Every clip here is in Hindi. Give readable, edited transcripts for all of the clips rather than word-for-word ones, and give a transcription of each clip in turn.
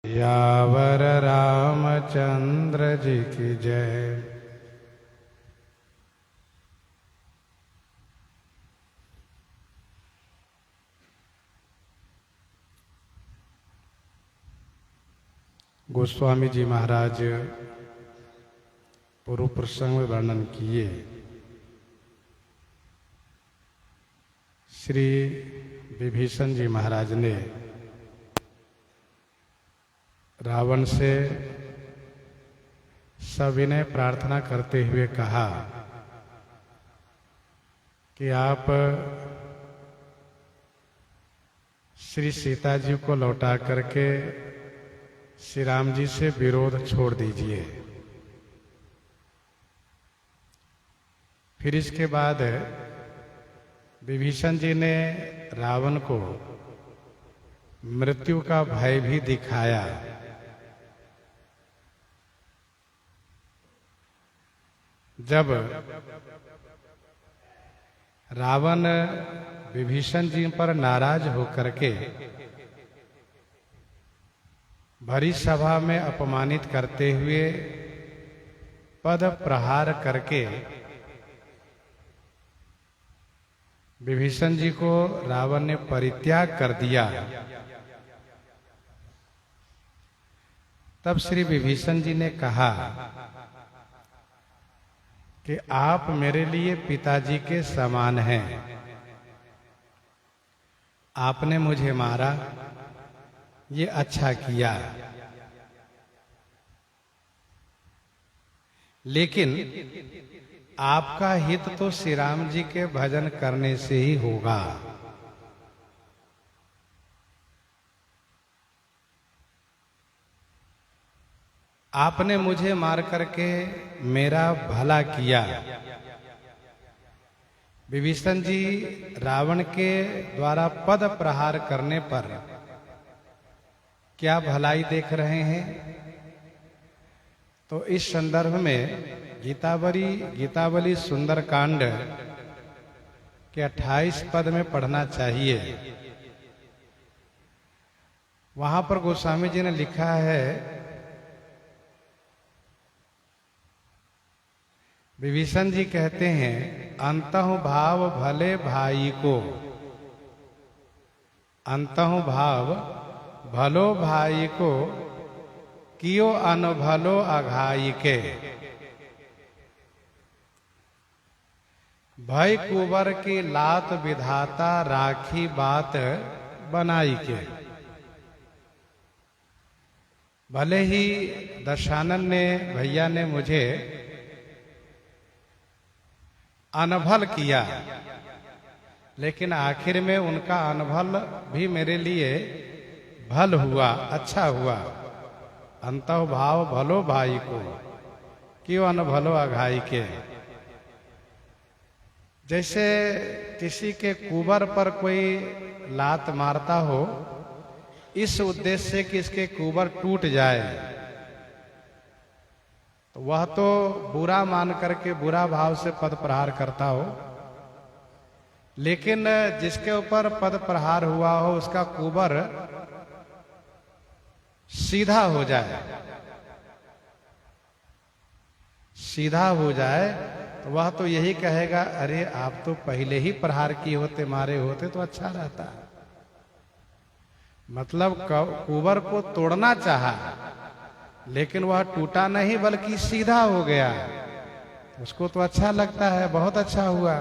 यावर रामचंद्र जी की जय। गोस्वामी जी महाराज पूर्व प्रसंग में वर्णन किए। श्री विभीषण जी महाराज ने रावण से सविनय प्रार्थना करते हुए कहा कि आप श्री सीता जी को लौटा करके श्री राम जी से विरोध छोड़ दीजिए। फिर इसके बाद विभीषण जी ने रावण को मृत्यु का भय भी दिखाया। जब रावण विभीषण जी पर नाराज होकर के भरी सभा में अपमानित करते हुए पद प्रहार करके विभीषण जी को रावण ने परित्याग कर दिया, तब श्री विभीषण जी ने कहा कि आप मेरे लिए पिताजी के समान हैं। आपने मुझे मारा, ये अच्छा किया, लेकिन आपका हित तो श्री राम जी के भजन करने से ही होगा। आपने मुझे मार करके मेरा भला किया। विभीषण जी रावण के द्वारा पद प्रहार करने पर क्या भलाई देख रहे हैं? तो इस संदर्भ में गीतावली सुंदरकांड के 28 पद में पढ़ना चाहिए। वहां पर गोस्वामी जी ने लिखा है, विभीषण जी कहते हैं, अंतहु भाव भले भाई को, अंतहु भाव भलो भाई को, कियो अनभलो अघाई के। भय कुंवर की लात विधाता, राखी बात बनाई के। भले ही दशानन ने भैया ने मुझे अनभल किया, लेकिन आखिर में उनका अनभल भी मेरे लिए भल हुआ, अच्छा हुआ। अंतः भाव भलो भाई को, क्यों अनभलो अघाई के। जैसे किसी के कुबर पर कोई लात मारता हो, इस उद्देश्य से कि इसके कुबर टूट जाए, तो वह तो बुरा मान करके बुरा भाव से पद प्रहार करता हो, लेकिन जिसके ऊपर पद प्रहार हुआ हो उसका कुबर सीधा हो जाए, सीधा हो जाए, तो वह तो यही कहेगा, अरे आप तो पहले ही प्रहार किए होते, मारे होते तो अच्छा रहता। मतलब कुबर को तोड़ना चाहा, लेकिन वह टूटा नहीं बल्कि सीधा हो गया, उसको तो अच्छा लगता है, बहुत अच्छा हुआ।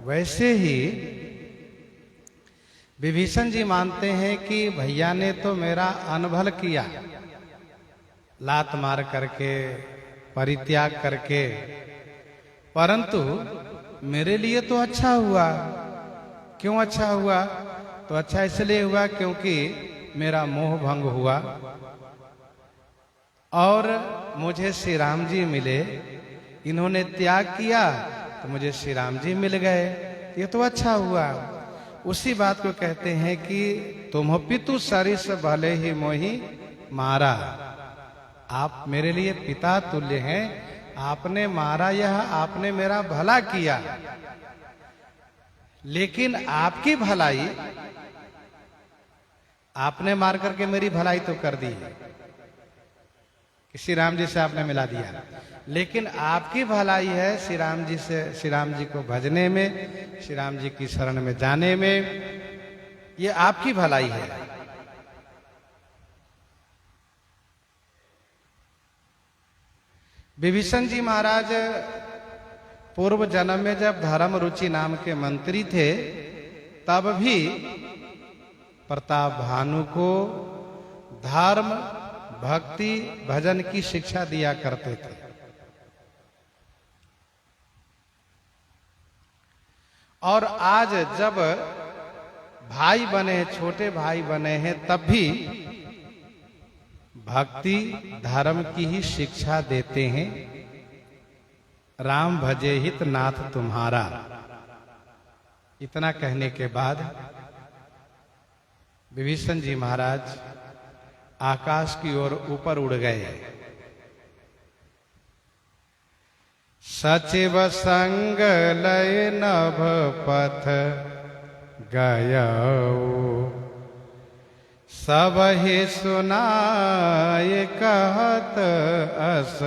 वैसे ही विभीषण जी मानते हैं कि भैया ने तो मेरा अनभल किया, लात मार करके, परित्याग करके, परंतु मेरे लिए तो अच्छा हुआ। क्यों अच्छा हुआ? तो अच्छा इसलिए हुआ क्योंकि मेरा मोह भंग हुआ और मुझे श्री राम जी मिले। इन्होंने त्याग किया तो मुझे श्री राम जी मिल गए, ये तो अच्छा हुआ। उसी बात को कहते हैं कि तुम पितु सरिस भले ही मोही मारा। आप मेरे लिए पिता तुल्य हैं, आपने मारा, यह आपने मेरा भला किया, लेकिन आपकी भलाई आपने मार करके मेरी भलाई तो कर दी कि श्री राम जी से आपने मिला दिया, लेकिन आपकी भलाई है श्री राम जी से, श्री राम जी को भजने में, श्री राम जी की शरण में जाने में, ये आपकी भलाई है। विभीषण जी महाराज पूर्व जन्म में जब धर्म रुचि नाम के मंत्री थे, तब भी प्रताप भानु को धर्म, भक्ति, भजन की शिक्षा दिया करते थे। और आज जब भाई बने, छोटे भाई बने हैं, तब भी भक्ति, धर्म की ही शिक्षा देते हैं। राम भजे हित नाथ तुम्हारा, इतना कहने के बाद विभीषण जी महाराज आकाश की ओर ऊपर उड़ गए। सचिव संग लय नभ पथ गयऊ, सब ही सुनाय कहत अस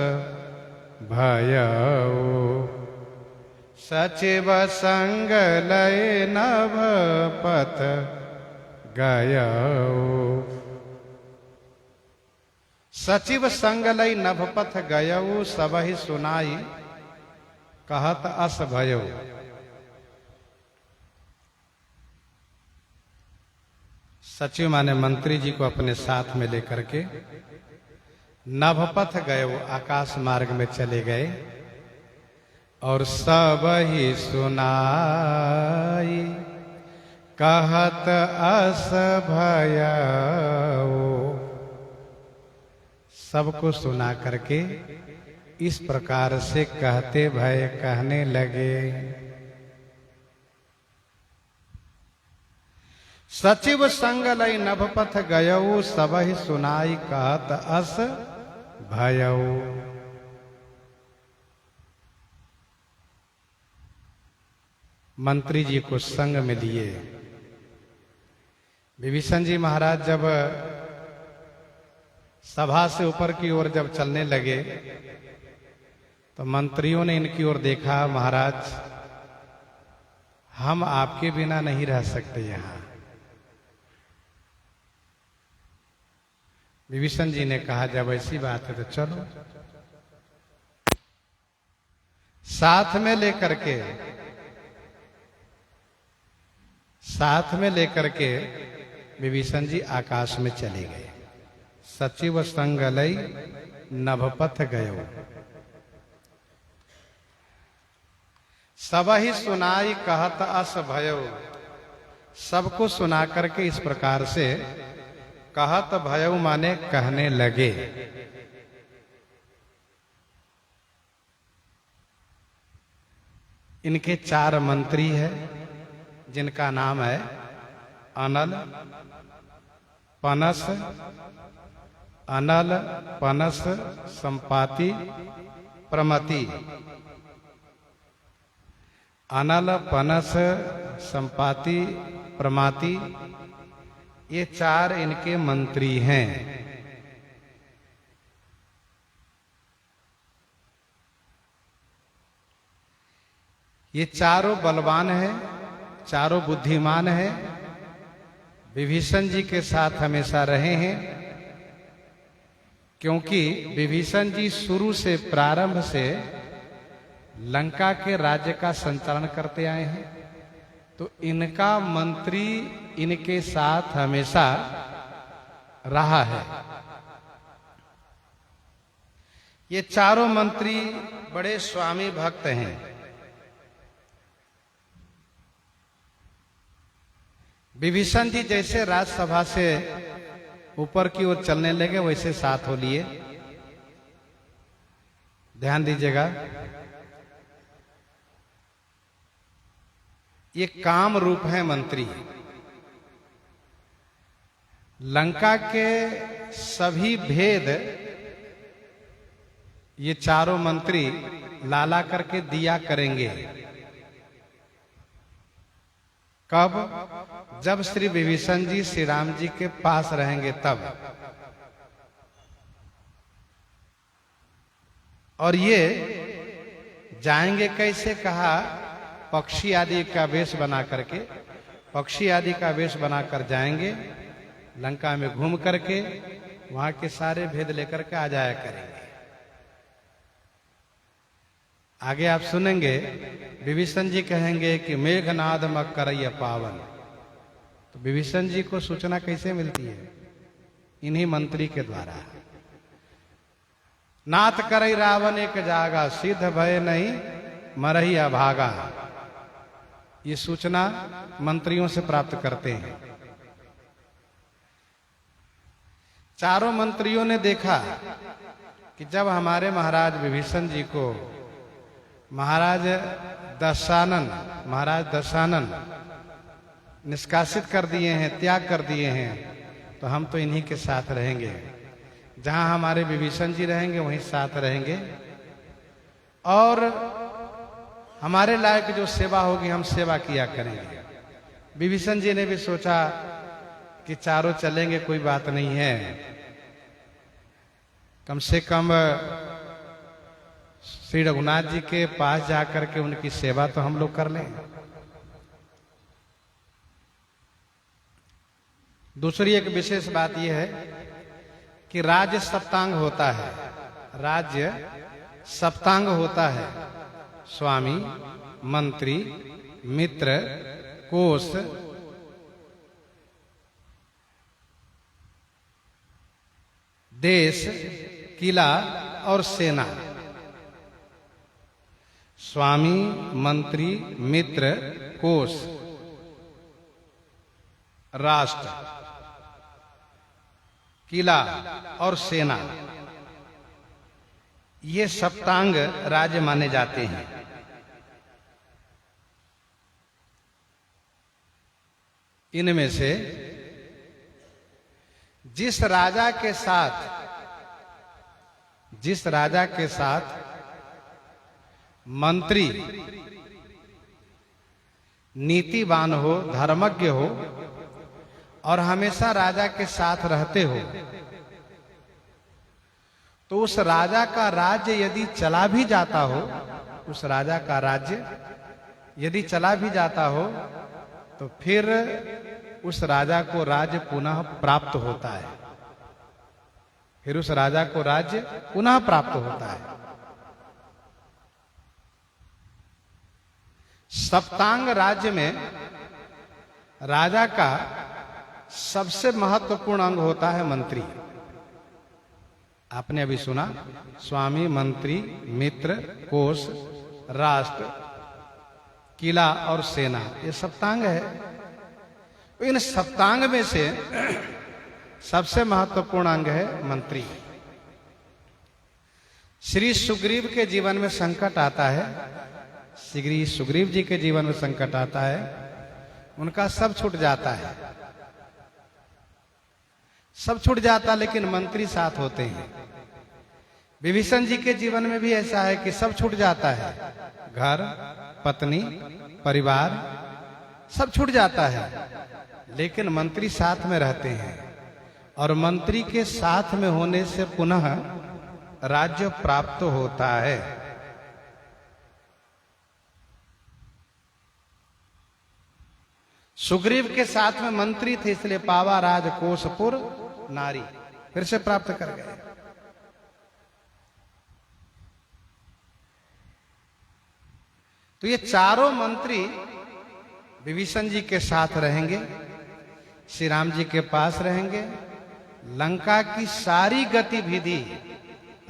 भयऊ। सचिव संग लय नभ पथ गयऊ, सचिव संग लय नभपथ गयऊ, सब ही सुनाई कहत अस भयऊ। सचिव माने मंत्री जी को अपने साथ में लेकर के नभपथ गए, आकाश मार्ग में चले गए। और सब ही सुनाई कहत अस भयऊ, सबको सुना करके इस प्रकार से कहते भय कहने लगे। सचिव संग लय नभपथ गयऊ, सब ही सुनाई कहत अस भयऊ। मंत्री जी को संग में लिए विभीषण जी महाराज जब सभा से ऊपर की ओर जब चलने लगे, तो मंत्रियों ने इनकी ओर देखा, महाराज हम आपके बिना नहीं रह सकते यहां। विभीषण जी ने कहा जब ऐसी बात है तो चलो। साथ में लेकर के विभीषण जी आकाश में चले गए। सचिव संग लय नभपथ गयो, सब ही सुनाई कहत अस भयऊ। सबको सुना करके इस प्रकार से कहत भयऊ माने कहने लगे। इनके 4 मंत्री हैं, जिनका नाम है अनल, पनस, संपाति, प्रमति। अनल, पनस, संपाति, प्रमाति, ये 4 इनके मंत्री हैं। ये चारों बलवान हैं, चारों बुद्धिमान हैं, विभीषण जी के साथ हमेशा रहे हैं। क्योंकि विभीषण जी शुरू से, प्रारंभ से लंका के राज्य का संचालन करते आए हैं, तो इनका मंत्री इनके साथ हमेशा रहा है। ये चारों मंत्री बड़े स्वामी भक्त हैं। विभीषण जी जैसे राजसभा से ऊपर की ओर चलने लगे, वैसे साथ हो लिए। ध्यान दीजिएगा, ये काम रूप है मंत्री। लंका के सभी भेद ये चारों मंत्री लाला करके दिया करेंगे। कब? जब श्री विभीषण जी श्री राम जी के पास रहेंगे तब। और ये जाएंगे कैसे? कहा पक्षी आदि का वेश बना करके, पक्षी आदि का वेश बनाकर जाएंगे, लंका में घूम करके वहां के सारे भेद लेकर के आ जाया करेंगे। आगे आप सुनेंगे विभीषण जी कहेंगे कि मेघनाद मकरय पावन। तो विभीषण जी को सूचना कैसे मिलती है? इन्हीं मंत्री के द्वारा। नाथ करई रावण एक जागा, सिद्ध भय नहीं मरही अभागा। ये सूचना मंत्रियों से प्राप्त करते हैं। चारों मंत्रियों ने देखा कि जब हमारे महाराज विभीषण जी को महाराज दशानन निष्कासित कर दिए हैं, त्याग कर दिए हैं, तो हम तो इन्हीं के साथ रहेंगे। जहां हमारे विभीषण जी रहेंगे वहीं साथ रहेंगे, और हमारे लायक जो सेवा होगी हम सेवा किया करेंगे। विभीषण जी ने भी सोचा कि चारों चलेंगे, कोई बात नहीं है, कम से कम श्री रघुनाथ जी के पास जाकर के उनकी सेवा तो हम लोग कर लें। दूसरी एक विशेष बात यह है कि राज्य सप्तांग होता है, राज्य सप्तांग होता है। स्वामी, मंत्री, मित्र, कोष, देश, किला और सेना। स्वामी, मंत्री, मित्र, कोष, राष्ट्र, किला और सेना, ये सप्तांग राज्य माने जाते हैं। इनमें से जिस राजा के साथ मंत्री नीतिवान हो, धर्मज्ञ हो और हमेशा राजा के साथ रहते हो, तो उस राजा का राज्य यदि चला भी जाता हो, उस राजा का राज्य यदि चला भी जाता हो, तो फिर उस राजा को राज्य पुनः प्राप्त होता है। फिर उस राजा को राज्य पुनः प्राप्त होता है। सप्तांग राज्य में राजा का सबसे महत्वपूर्ण अंग होता है मंत्री। आपने अभी सुना, स्वामी, मंत्री, मित्र, कोष, राष्ट्र, किला और सेना, ये सप्तांग है। तो इन सप्तांग में से सबसे महत्वपूर्ण अंग है मंत्री। श्री सुग्रीव के जीवन में संकट आता है, श्री सुग्रीव जी के जीवन में संकट आता है, उनका सब छूट जाता है, सब छूट जाता, लेकिन मंत्री साथ होते हैं। विभीषण जी के जीवन में भी ऐसा है कि सब छूट जाता है, घर, पत्नी, परिवार सब छूट जाता है, लेकिन मंत्री साथ में रहते हैं, और मंत्री के साथ में होने से पुनः राज्य प्राप्त होता है। सुग्रीव के साथ में मंत्री थे, इसलिए पावा राजकोषपुर नारी, फिर से प्राप्त कर गए। तो ये चारों मंत्री विभीषण जी के साथ रहेंगे, श्री राम जी के पास रहेंगे। लंका की सारी गतिविधि,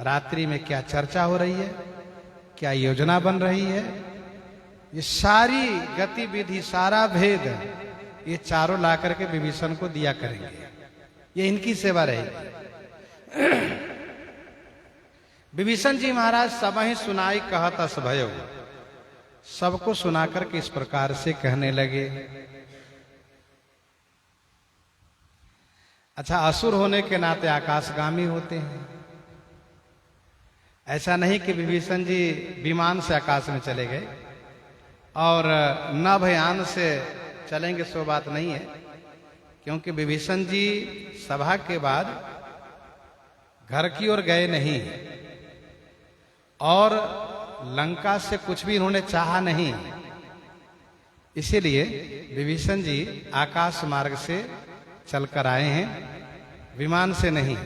रात्रि में क्या चर्चा हो रही है, क्या योजना बन रही है, ये सारी गतिविधि, सारा भेद ये चारों ला करके विभीषण को दिया करेंगे। ये इनकी सेवा रहेगी। विभीषण जी महाराज सब ही सुनाई कहत अस भयो, सबको सुनाकर के इस प्रकार से कहने लगे। अच्छा, असुर होने के नाते आकाशगामी होते हैं। ऐसा नहीं कि विभीषण जी विमान से आकाश में चले गए और नभयान से चलेंगे सो बात नहीं है, क्योंकि विभीषण जी सभा के बाद घर की ओर गए नहीं और लंका से कुछ भी इन्होंने चाहा नहीं। इसीलिए विभीषण जी आकाश मार्ग से चलकर आए हैं, विमान से नहीं।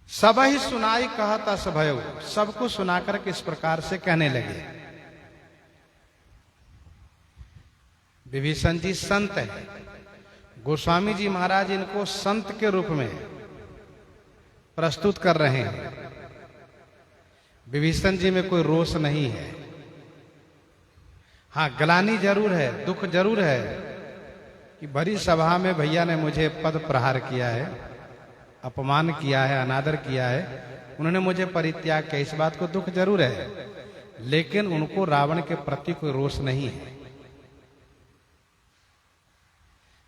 सब ही सुनाई कहत अस भयो, सबको सुनाकर के इस प्रकार से कहने लगे। विभीषण जी संत हैं, गोस्वामी जी महाराज इनको संत के रूप में प्रस्तुत कर रहे हैं। विभीषण जी में कोई रोष नहीं है, हाँ ग्लानि जरूर है, दुख जरूर है कि बड़ी सभा में भैया ने मुझे पद प्रहार किया है, अपमान किया है, अनादर किया है, उन्होंने मुझे परित्याग किया, इस बात को दुख जरूर है। लेकिन उनको रावण के प्रति कोई रोष नहीं है।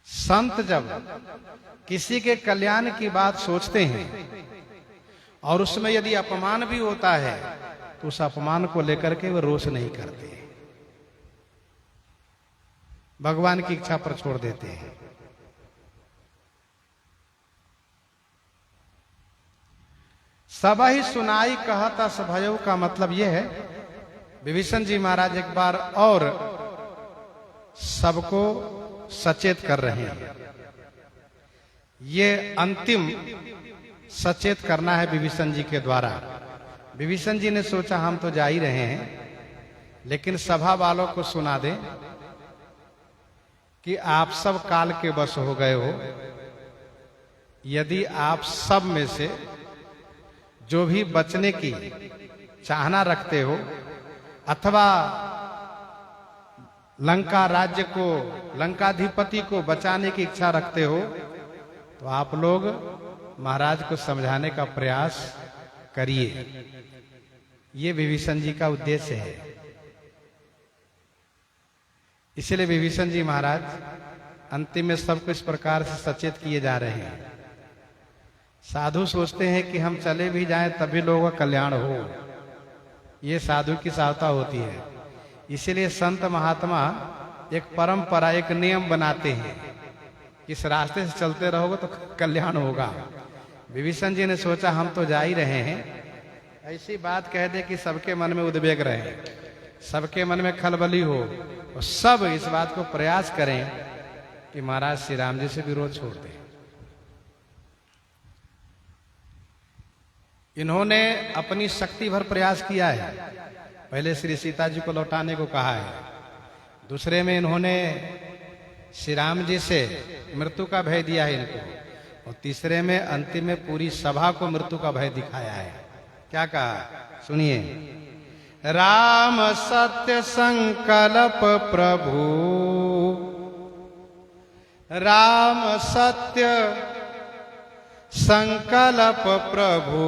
संत जब किसी के कल्याण की बात सोचते हैं और उसमें यदि अपमान भी होता है तो उस अपमान को लेकर के वे रोष नहीं करते, भगवान की इच्छा पर छोड़ देते हैं। सब ही सुनाई कहत अस भयो का मतलब यह है, विभीषण जी महाराज एक बार और सबको सचेत कर रहे हैं। ये अंतिम सचेत करना है विभीषण जी के द्वारा। विभीषण जी ने सोचा हम तो जा ही रहे हैं, लेकिन सभा वालों को सुना दें कि आप सब काल के वश हो गए हो। यदि आप सब में से जो भी बचने की चाहना रखते हो अथवा लंका राज्य को, लंकाधिपति को बचाने की इच्छा रखते हो, तो आप लोग महाराज को समझाने का प्रयास करिए। ये विभीषण जी का उद्देश्य है। इसलिए विभीषण जी महाराज अंतिम में सबको इस प्रकार से सचेत किए जा रहे हैं। साधु सोचते हैं कि हम चले भी जाएं तभी लोगों का कल्याण हो, ये साधु की साधुता होती है। इसीलिए संत महात्मा एक परंपरा, एक नियम बनाते हैं, इस रास्ते से चलते रहोगे तो कल्याण होगा। विभीषण जी ने सोचा हम तो जा ही रहे हैं, ऐसी बात कह दे कि सबके मन में उद्वेग रहे, सबके मन में खलबली हो और सब इस बात को प्रयास करें कि महाराज श्री राम जी से विरोध छोड़ दें। इन्होंने अपनी शक्ति भर प्रयास किया है। पहले श्री सीता जी को लौटाने को कहा है, दूसरे में इन्होंने श्री राम जी से मृत्यु का भय दिया है इनको, और तीसरे में अंतिम में पूरी सभा को मृत्यु का भय दिखाया है। क्या कहा सुनिए। राम सत्य संकल्प प्रभु, राम सत्य संकल्प प्रभु,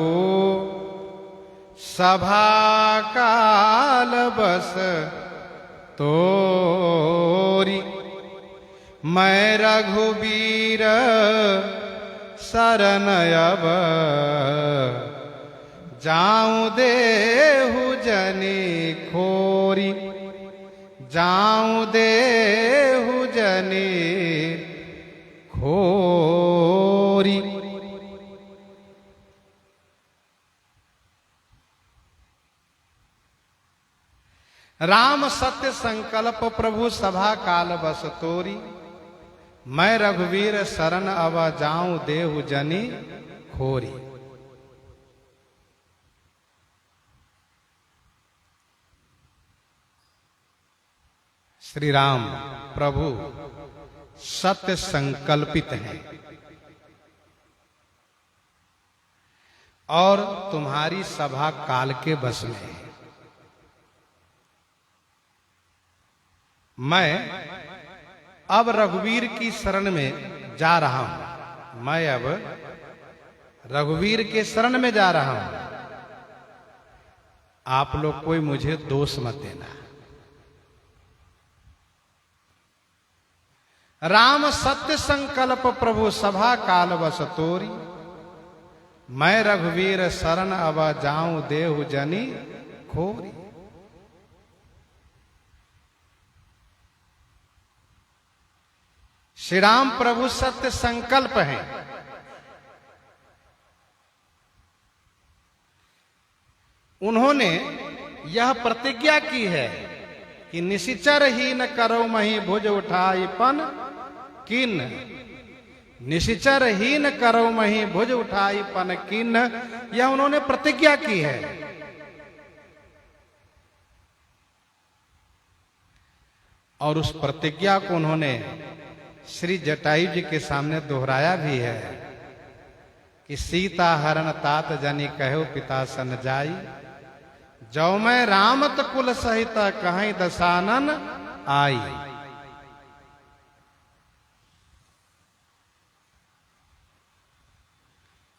सभा काल बस तोरी, मैं रघुबीर शरण अब, जाऊं देहु जनी खोरी, जाऊं देहु जनी खोरी। राम सत्य संकल्प प्रभु, सभा काल बस तोरी, मैं रघुवीर शरण अब, जाऊं देहु जनी खोरी। श्री राम प्रभु सत्य संकल्पित हैं और तुम्हारी सभा काल के बस में है। मैं अब रघुवीर की शरण में जा रहा हूं, मैं अब रघुवीर के शरण में जा रहा हूं। आप लोग कोई मुझे दोष मत देना। राम सत्य संकल्प प्रभु, सभा काल बस तोरी, मैं रघुवीर शरण अब, जाऊं देहु जनी खोरी। श्री राम प्रभु सत्य संकल्प हैं। उन्होंने यह प्रतिज्ञा की है कि निशिचर ही न करो मही भुज उठाईपन किन, निशिचर ही न करो मही भुज उठाईपन किन, यह उन्होंने प्रतिज्ञा की है। और उस प्रतिज्ञा को उन्होंने श्री जटायु जी के सामने दोहराया भी है कि सीता हरण तात जनि कहो पिता सन जाई, जो मैं रामत कुल सहित कहीं दशानन आई।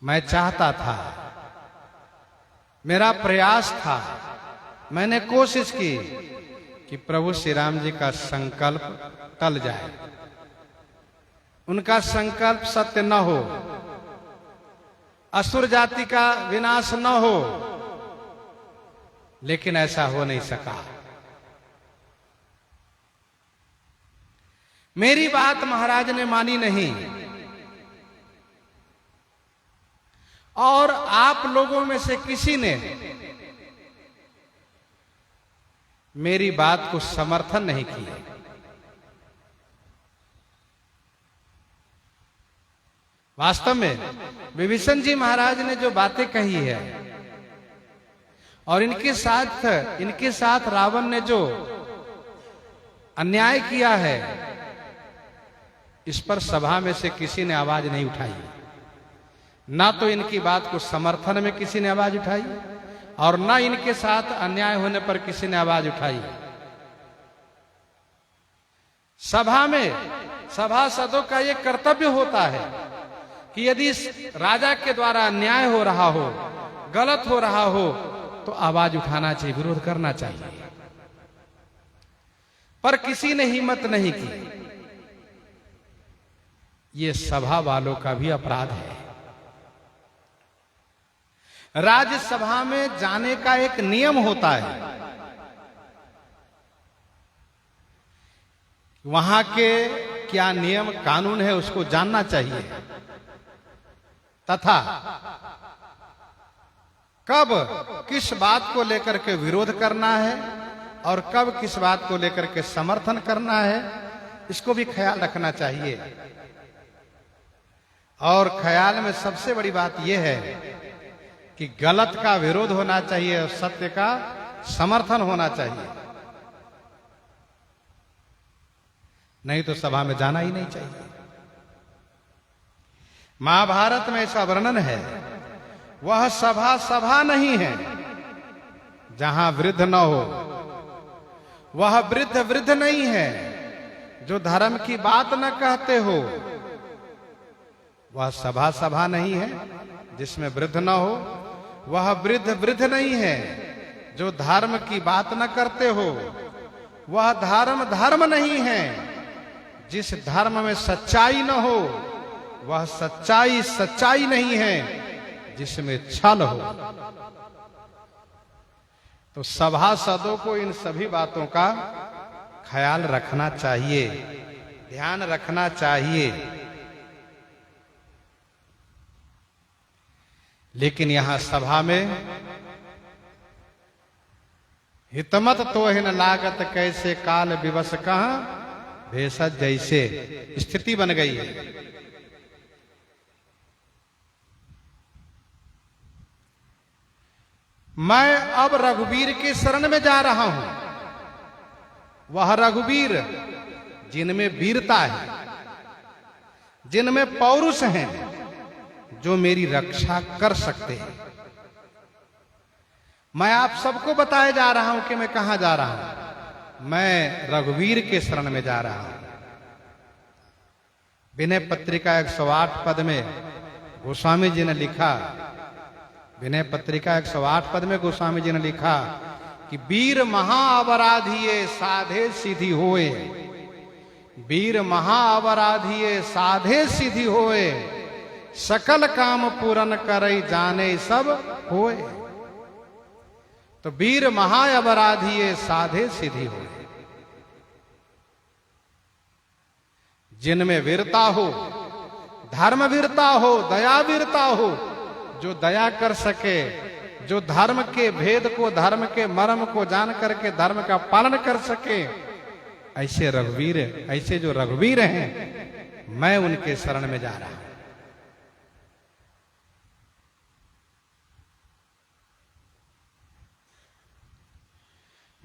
मैं चाहता था, मेरा प्रयास था, मैंने कोशिश की कि प्रभु श्री राम जी का संकल्प टल जाए, उनका संकल्प सत्य न हो, असुर जाति का विनाश न हो, लेकिन ऐसा हो नहीं सका। मेरी बात महाराज ने मानी नहीं, और आप लोगों में से किसी ने मेरी बात को समर्थन नहीं किया। वास्तव में विभीषण जी महाराज ने जो बातें कही है और इनके साथ रावण ने जो अन्याय किया है, इस पर सभा में से किसी ने आवाज नहीं उठाई। ना तो इनकी बात को समर्थन में किसी ने आवाज उठाई और ना इनके साथ अन्याय होने पर किसी ने आवाज उठाई। सभा में सभासदों का यह कर्तव्य होता है कि यदि इस राजा के द्वारा अन्याय हो रहा हो, गलत हो रहा हो, तो आवाज उठाना चाहिए, विरोध करना चाहिए। पर किसी ने हिम्मत नहीं की। ये सभा वालों का भी अपराध है। राज्यसभा में जाने का एक नियम होता है, वहां के क्या नियम कानून है उसको जानना चाहिए, तथा कब किस बात को लेकर के विरोध करना है और कब किस बात को लेकर के समर्थन करना है, इसको भी ख्याल रखना चाहिए। और ख्याल में सबसे बड़ी बात यह है कि गलत का विरोध होना चाहिए और सत्य का समर्थन होना चाहिए, नहीं तो सभा में जाना ही नहीं चाहिए। महाभारत में ऐसा वर्णन है, वह सभा नहीं है जहां वृद्ध न हो, वह वृद्ध नहीं है जो धर्म की बात न कहते हो, वह सभा नहीं है जिसमें वृद्ध न हो, वह वृद्ध नहीं है जो धर्म की बात न करते हो, वह धर्म नहीं है जिस धर्म में सच्चाई न हो, वह सच्चाई नहीं है जिसमें छल हो। तो सभासदों को इन सभी बातों का ख्याल रखना चाहिए, ध्यान रखना चाहिए। लेकिन यहां सभा में हितमत तो हिन लागत कैसे काल विवश कहां भेषज जैसे स्थिति बन गई है। मैं अब रघुवीर के शरण में जा रहा हूं, वह रघुवीर जिनमें वीरता है, जिनमें पौरुष हैं, जो मेरी रक्षा कर सकते हैं। मैं आप सबको बताए जा रहा हूं कि मैं कहां जा रहा हूं। मैं रघुवीर के शरण में जा रहा हूं। विनय पत्रिका 108 पद में गोस्वामी जी ने लिखा, विनय पत्रिका 108 पद में गोस्वामी जी ने लिखा कि वीर महाअपराधिये साधे सिद्धि होए, वीर महाअपराधिये साधे सिद्धि होए, सकल काम पूरन करई जाने सब होए। तो वीर महाअपराधिये साधे सिद्धि होए। जिनमें वीरता हो, धर्म वीरता हो, दया वीरता हो, जो दया कर सके, जो धर्म के भेद को, धर्म के मर्म को जान करके धर्म का पालन कर सके, ऐसे रघुवीर, ऐसे जो रघुवीर हैं, मैं उनके शरण में जा रहा हूं।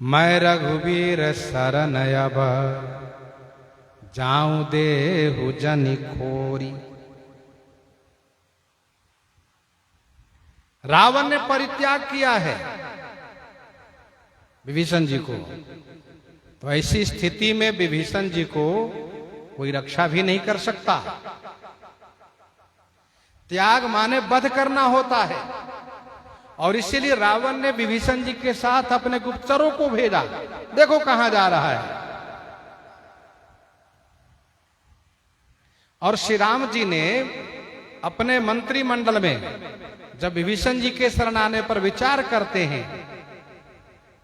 मैं रघुवीर शरण अब जाऊं देहु जनि खोरी। रावण ने परित्याग किया है विभीषण जी को, तो ऐसी स्थिति में विभीषण जी को कोई रक्षा भी नहीं कर सकता। त्याग माने वध करना होता है, और इसीलिए रावण ने विभीषण जी के साथ अपने गुप्तचरों को भेजा, देखो कहां जा रहा है। और श्री राम जी ने अपने मंत्रिमंडल में जब विभीषण जी के शरण आने पर विचार करते हैं,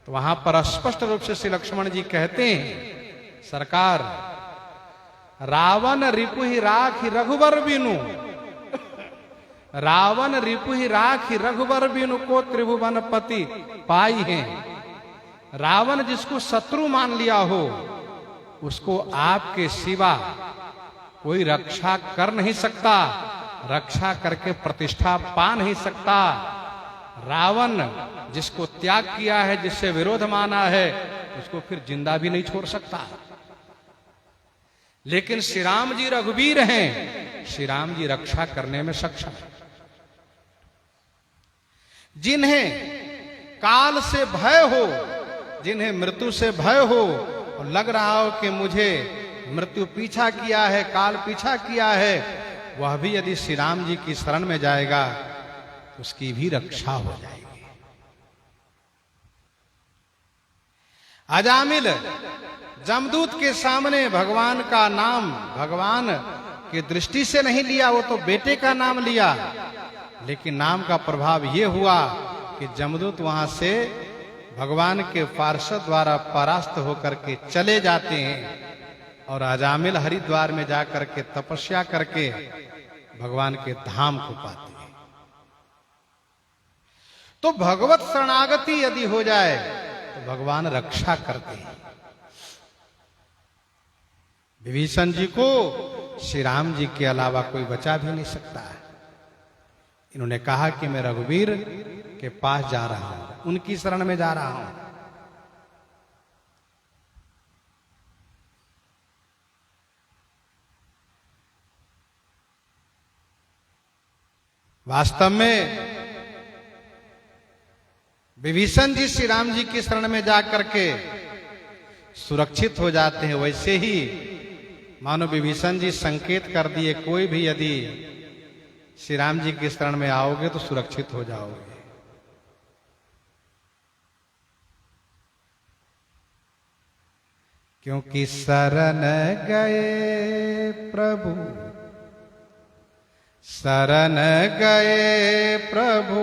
तो वहां पर स्पष्ट रूप से श्री लक्ष्मण जी कहते हैं, सरकार, रावण रिपुहि राखि रघुवर बिनु, रावण रिपुहि राखि रघुवर बिनु को त्रिभुवन पति पाई है। रावण जिसको शत्रु मान लिया हो, उसको आपके सिवा कोई रक्षा कर नहीं सकता, रक्षा करके प्रतिष्ठा पा नहीं सकता। रावण जिसको त्याग किया है, जिससे विरोध माना है, उसको फिर जिंदा भी नहीं छोड़ सकता। लेकिन श्री राम जी रघुवीर हैं, श्री राम जी रक्षा करने में सक्षम है। जिन्हें काल से भय हो, जिन्हें मृत्यु से भय हो, और लग रहा हो कि मुझे मृत्यु पीछा किया है, काल पीछा किया है, वह भी यदि श्री राम जी की शरण में जाएगा तो उसकी भी रक्षा हो जाएगी। अजामिल जमदूत के सामने भगवान का नाम भगवान की दृष्टि से नहीं लिया, वो तो बेटे का नाम लिया, लेकिन नाम का प्रभाव ये हुआ कि जमदूत वहां से भगवान के पार्षद द्वारा परास्त होकर के चले जाते हैं, और अजामिल हरिद्वार में जाकर के तपस्या करके भगवान के धाम को पाते हैं। तो भगवत शरणागति यदि हो जाए तो भगवान रक्षा करते हैं। विभीषण जी को श्री राम जी के अलावा कोई बचा भी नहीं सकता है। इन्होंने कहा कि मैं रघुवीर के पास जा रहा हूं, उनकी शरण में जा रहा हूं। वास्तव में विभीषण जी श्री राम जी की शरण में जाकर के सुरक्षित हो जाते हैं। वैसे ही मानो विभीषण जी संकेत कर दिए, कोई भी यदि श्री राम जी की शरण में आओगे तो सुरक्षित हो जाओगे। क्योंकि शरण गए प्रभु, शरण गए प्रभु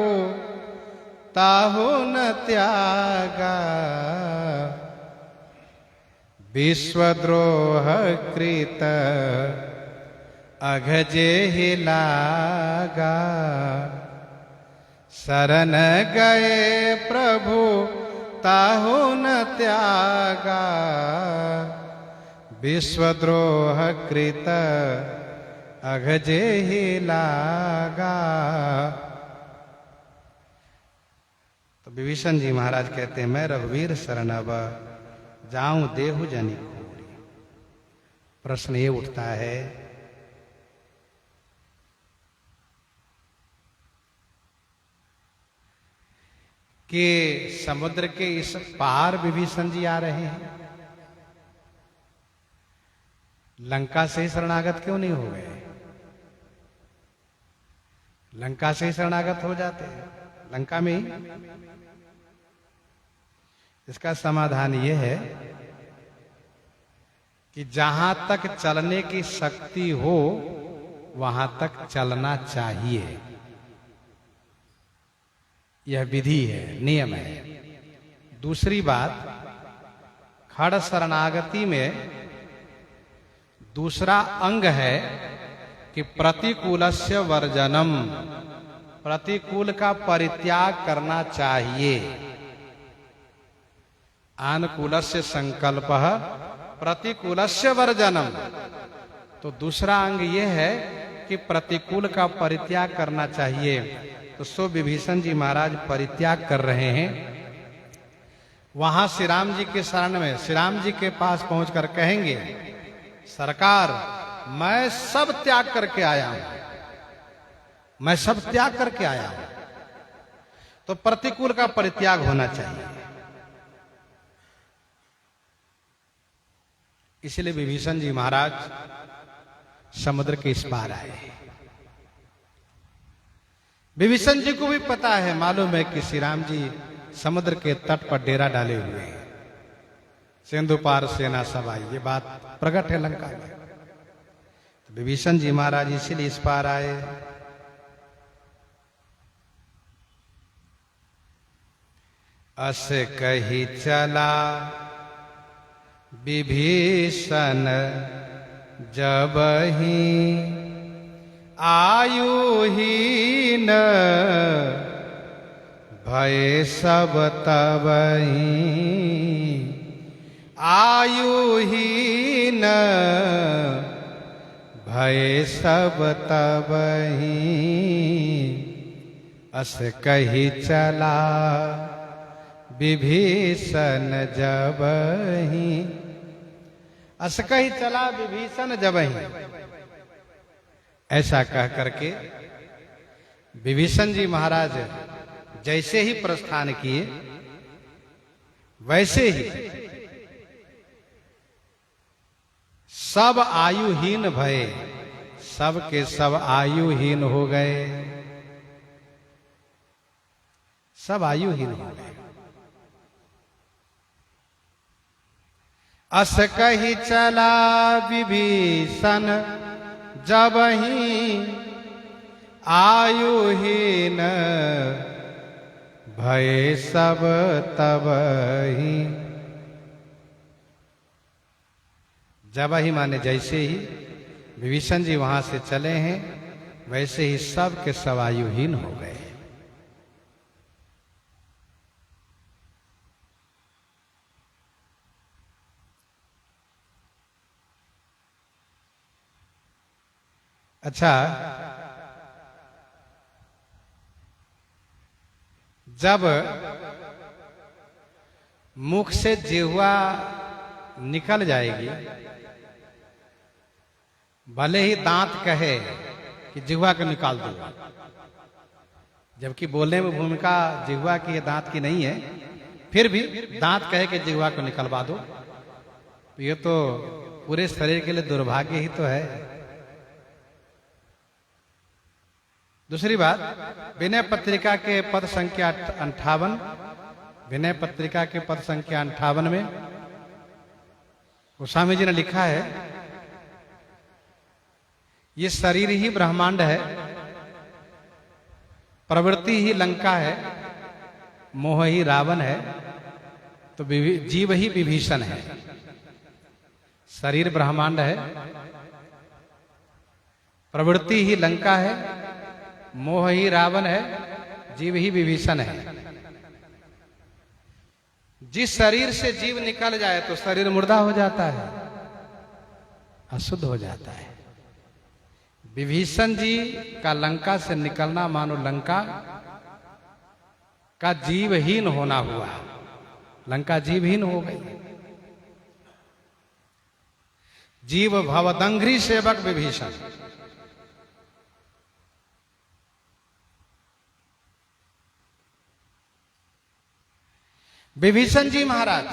ताहु न त्यागा, विश्वद्रोह कृत अघजे ही लागा। शरण गए प्रभु ताहु न त्यागा, विश्वद्रोह कृत अघजे ही लागा। तो विभीषण जी महाराज कहते हैं, मैं रघुवीर शरण अब जाऊं देहु जनि खोरी। प्रश्न ये उठता है कि समुद्र के इस पार विभीषण जी आ रहे हैं, लंका से ही शरणागत क्यों नहीं हो गए? लंका से ही शरणागत हो जाते हैं, लंका में ही। इसका समाधान यह है कि जहां तक चलने की शक्ति हो वहां तक चलना चाहिए। यह विधि है, नियम है। दूसरी बात, खड़ शरणागति में दूसरा अंग है कि प्रतिकूलस्य वर्जनम, प्रतिकूल का परित्याग करना चाहिए। अनुकूलस्य संकल्पः प्रतिकूलस्य वर्जनम। तो दूसरा अंग यह है कि प्रतिकूल का परित्याग करना चाहिए। तो सो विभीषण जी महाराज परित्याग कर रहे हैं। वहां श्री राम जी के शरण में, श्री राम जी के पास पहुंचकर कहेंगे, सरकार मैं सब त्याग करके आया हूं, मैं सब त्याग करके आया हूं। तो प्रतिकूल का परित्याग होना चाहिए। इसलिए विभीषण जी महाराज समुद्र के इस पार आए। विभीषण जी को भी पता है, मालूम है कि श्री राम जी समुद्र के तट पर डेरा डाले हुए हैं, सिंधु पार सेना सब आई, ये बात प्रकट है लंका में। तो विभीषण जी महाराज इसीलिए इस पार आए। अस कही चला विभीषण जबहि आयुहीन, भय सब तबहि आयुहीन, भय सब तबहि। अस कही चला विभीषण जबहि, अस कही चला विभीषण जबहि। ऐसा कह करके विभीषण जी महाराज जैसे ही प्रस्थान किए, वैसे ही सब आयुहीन भये, सब के सब आयुहीन हो गए, सब आयुहीन हो गए। अस कही चला विभीषण जबहि आयुहीन, भय सब तबहि। जबहि माने जैसे ही विभीषण जी वहां से चले हैं, वैसे ही सब के सब आयुहीन हो गए। अच्छा, जब मुख से जिह्वा निकल जाएगी, भले ही दांत कहे कि जिह्वा को निकाल दो, जबकि बोलने में भूमिका जिह्वा की है, दांत की नहीं है, फिर भी दांत कहे कि जिह्वा को निकलवा दो, तो ये तो पूरे शरीर के लिए दुर्भाग्य ही तो है। दूसरी बात, विनय पत्रिका के पद संख्या 58, विनय पत्रिका के पद संख्या 58 में गोस्वामी जी ने लिखा है, ये शरीर ही ब्रह्मांड है, प्रवृत्ति ही लंका है, मोह ही रावण है, तो जीव ही विभीषण है। शरीर ब्रह्मांड है, प्रवृत्ति ही लंका है, मोह ही रावण है, जीव ही विभीषण है। जिस शरीर से जीव निकल जाए तो शरीर मुर्दा हो जाता है, अशुद्ध हो जाता है। विभीषण जी का लंका से निकलना मानो लंका का जीवहीन होना हुआ, लंका जीवहीन हो गई। जीव भवदंघ्री सेवक विभीषण। विभीषण जी महाराज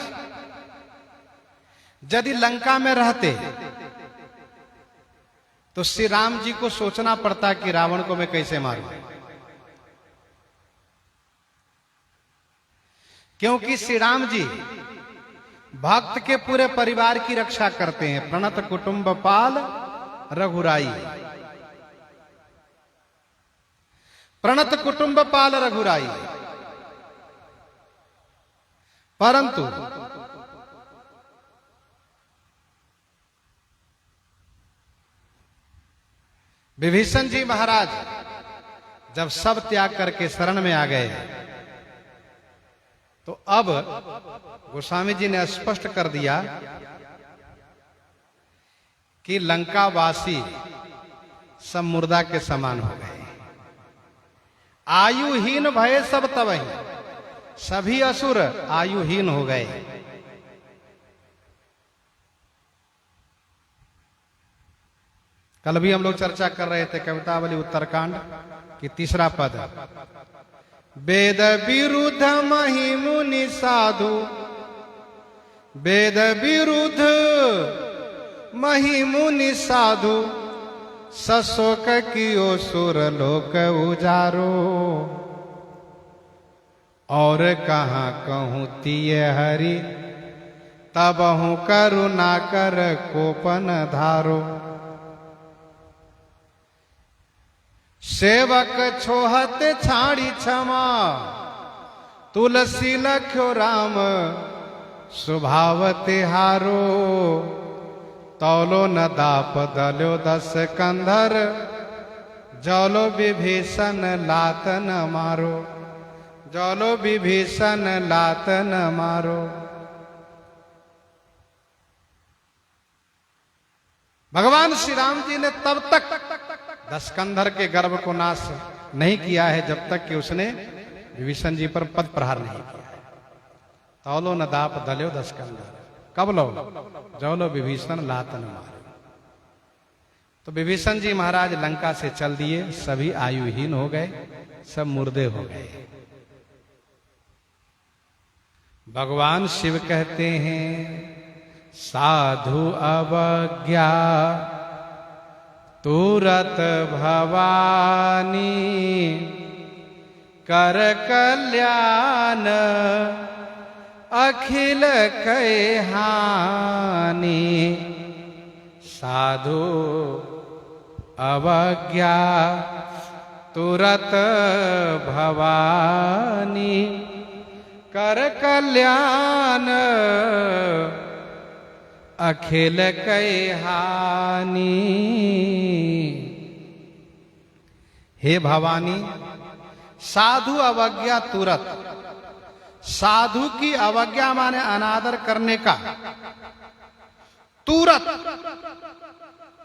यदि लंका में रहते तो श्री राम जी को सोचना पड़ता कि रावण को मैं कैसे मारूं, क्योंकि श्री राम जी भक्त के पूरे परिवार की रक्षा करते हैं। प्रणत कुटुंब पाल रघुराई, प्रणत कुटुंब पाल रघुराई। परंतु विभीषण जी महाराज जब सब त्याग करके शरण में आ गए तो अब गोस्वामी जी ने स्पष्ट कर दिया कि लंकावासी सब मुर्दा के समान हो गए, आयुहीन भय सब तबहि, सभी असुर आयुहीन हो गए। कल भी हम लोग चर्चा कर रहे थे कवितावली उत्तरकांड की तीसरा पद, वेद विरुद्ध महिमुनि साधु, वेद विरुद्ध महिमुनि साधु, सशोक कियो सुर लोक उजारो, और कहाँ कहूँ तिये हरि, तब हूँ करुणा कर कोपन धारो। सेवक छोहत छाड़ी क्षमा, तुलसी लख्यो राम स्वभाव तिहारो, तौलो न दाप दल्यो 10 कंधर, जौलो विभीषण लात न मारो, जौलो विभीषण लात न मारो। भगवान श्री राम जी ने तब तक 10 कंधर के गर्भ को नाश नहीं किया है जब तक कि उसने विभीषण जी पर पद प्रहार नहीं किया है। तौलो न दाप दल्यो 10 कंधर, कब लो जौलो विभीषण लात न मारो। तो विभीषण जी महाराज लंका से चल दिए, सभी आयुहीन हो गए, सब मुर्दे हो गए। भगवान शिव कहते हैं साधु अवज्ञा तुरत भवानी, कर कल्याण अखिल कै हानि, साधु अवज्ञा तुरत भवानी, कर कल्याण अखिल कै हानि। हे भवानी, साधु अवज्ञा तुरत, साधु की अवज्ञा माने अनादर करने का तुरत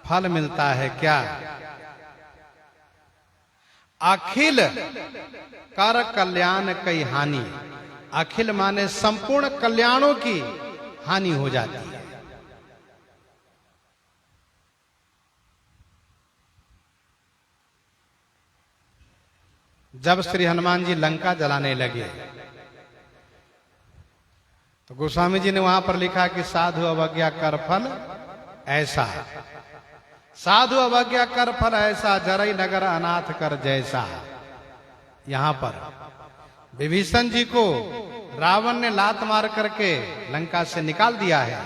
फल मिलता है क्या? अखिल कर कल्याण कई हानि, अखिल माने संपूर्ण कल्याणों की हानि हो जाती है। जब श्री हनुमान जी लंका जलाने लगे तो गोस्वामी जी ने वहां पर लिखा कि साधु अवज्ञा कर फल ऐसा, साधु अवज्ञा कर फल ऐसा, जरई नगर अनाथ कर जैसा। यहां पर विभीषण जी को रावण ने लात मार करके लंका से निकाल दिया है,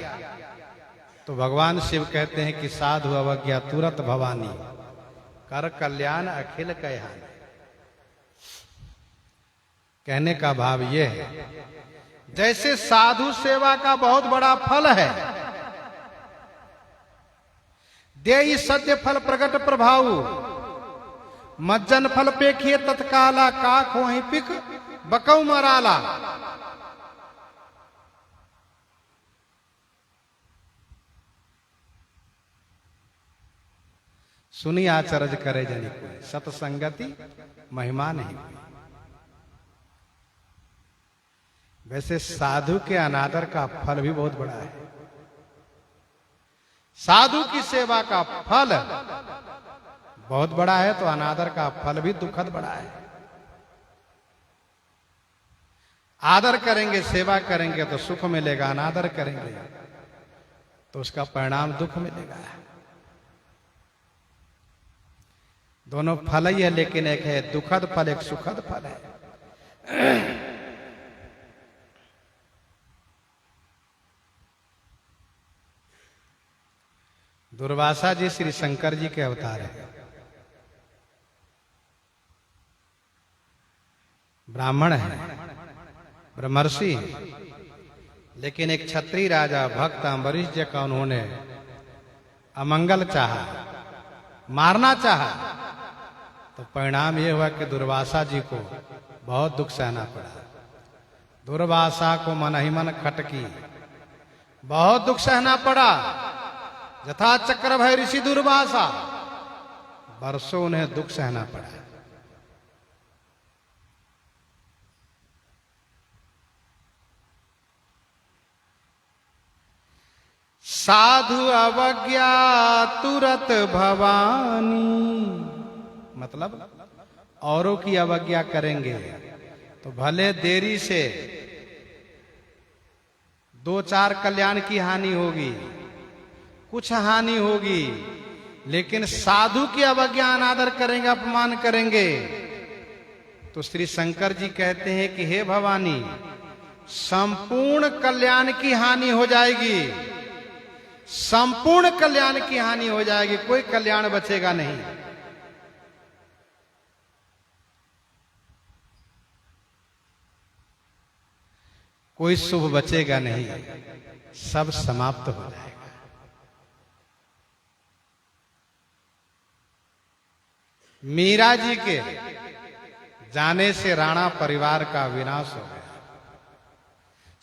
तो भगवान शिव कहते हैं कि साधु अवज्ञा तुरत भवानी, कर कल्याण अखिल कै हानि। कहने का भाव यह है जैसे साधु सेवा का बहुत बड़ा फल है, देई सत्य फल प्रकट प्रभाव, मज्जन फल पेखिए तत्काला, काख वहीं पिक बकौ मराला। सुनी आचरज करे जनी कोई, सतसंगति महिमा नहीं हुई। वैसे साधु के अनादर का फल भी बहुत बड़ा है, साधु की सेवा का फल बहुत बड़ा है, तो अनादर का फल भी दुखद बड़ा है। आदर करेंगे, सेवा करेंगे तो सुख मिलेगा, अनादर करेंगे तो उसका परिणाम दुख मिलेगा। दोनों फल ही है, लेकिन एक है दुखद फल, एक सुखद फल है। दुर्वासा जी श्री शंकर जी के अवतार है, ब्राह्मण है, ब्रह्मर्षि है, लेकिन एक क्षत्रिय राजा भक्त अम्बरीश जी का उन्होंने अमंगल चाहा, मारना चाहा, तो परिणाम ये हुआ कि दुर्वासा जी को बहुत दुख सहना पड़ा। दुर्वासा को मन ही मन खटकी, बहुत दुख सहना पड़ा। यथा चक्र भय ऋषि दुर्वासा, वर्षों उन्हें दुख सहना पड़ा। साधु अवज्ञा तुरत भवानी, मतलब औरों की अवज्ञा करेंगे तो भले देरी से 2-4 कल्याण की हानि होगी, कुछ हानि होगी, लेकिन साधु की अवज्ञा अनादर करेंगे, अपमान करेंगे, तो श्री शंकर जी कहते हैं कि हे भवानी, संपूर्ण कल्याण की हानि हो जाएगी, संपूर्ण कल्याण की हानि हो जाएगी, कोई कल्याण बचेगा नहीं। कोई शुभ बचेगा नहीं, सब समाप्त हो जाएगा। मीरा जी के जाने से राणा परिवार का विनाश हो गया,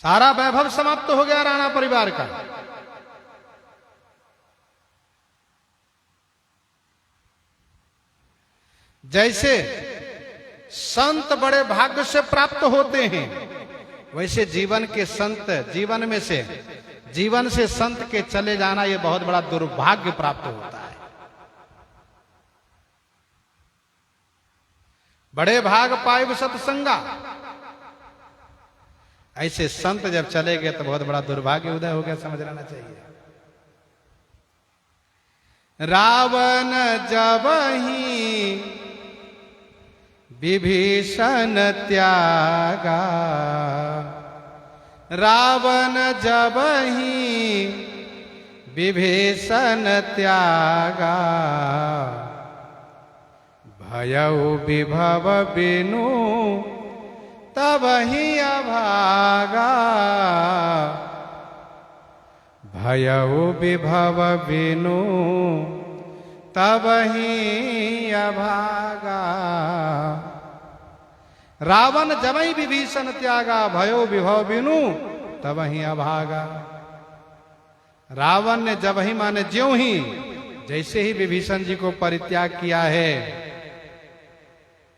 सारा वैभव समाप्त हो गया राणा परिवार का। जैसे संत बड़े भाग्य से प्राप्त होते हैं, वैसे जीवन के संत, जीवन से संत के चले जाना यह बहुत बड़ा दुर्भाग्य प्राप्त होता है। बड़े भाग पाए सत्संगा, ऐसे संत जब चले गए तो बहुत बड़ा दुर्भाग्य उदय हो गया, समझ लेना चाहिए। रावण जब ही विभीषण त्यागा, रावण जब ही विभीषण त्यागा, भयउ विभव बिनु तब ही अभागा, भयउ विभव बिनु तब ही अभागा। रावण जब ही विभीषण त्यागा, भयो विभव बिनु तब ही अभागा। रावण ने जब ही माने ज्यों ही, जैसे ही विभीषण जी को परित्याग किया है,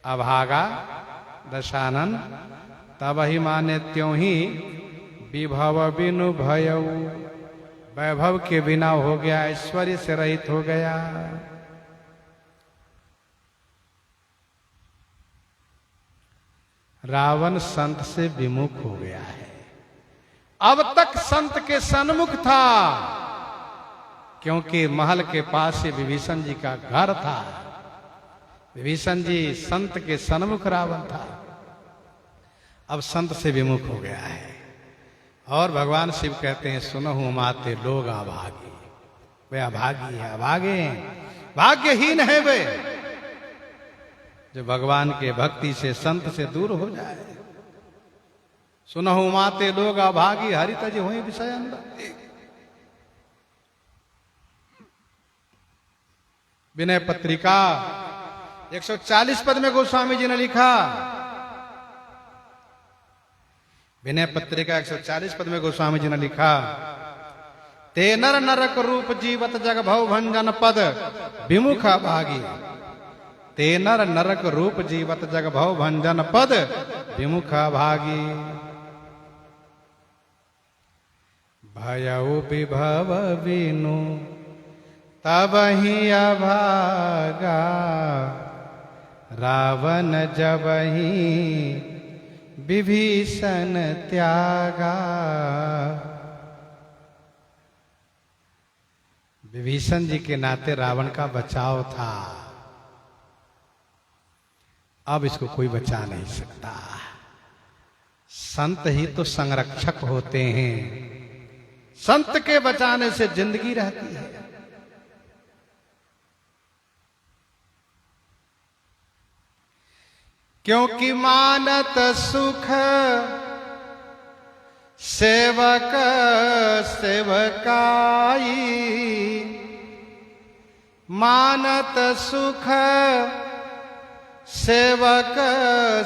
अभागा दशानन, तब ही माने त्यों ही विभव बिनु भयउ, वैभव के बिना हो गया, ऐश्वर्य से रहित हो गया। रावण संत से विमुख हो गया है। अब तक संत के सन्मुख था, क्योंकि महल के पास से विभीषण जी का घर था। विभीषण जी संत के सन्मुख रावण था, अब संत से विमुख हो गया है। और भगवान शिव कहते हैं, सुनहु माते लोग अभागी, वे अभागी है, अभागे हैं, भाग्यहीन है वे, जो भगवान के भक्ति से, संत से दूर हो जाए। सुनहु माते लोग अभागी, हरि तज हुई विषय अंदर। विनय पत्रिका 140 पद में गोस्वामी जी ने लिखा, विनय पत्रिका 140 पद में गोस्वामी जी ने लिखा, ते नर नरक रूप जीवत जग भव भंजन पद विमुख भागी, ते नर नरक रूप जीवत जग भव भंजन पद विमुख भागी, भयउ विभव बिनु तब ही अभागा, रावण जब ही विभीषण त्यागा। विभीषण जी के नाते रावण का बचाव था, अब इसको कोई बचा नहीं सकता। संत ही तो संरक्षक होते हैं, संत के बचाने से जिंदगी रहती है। क्योंकि मानत सुख सेवक सेवकाई, मानत सुख सेवक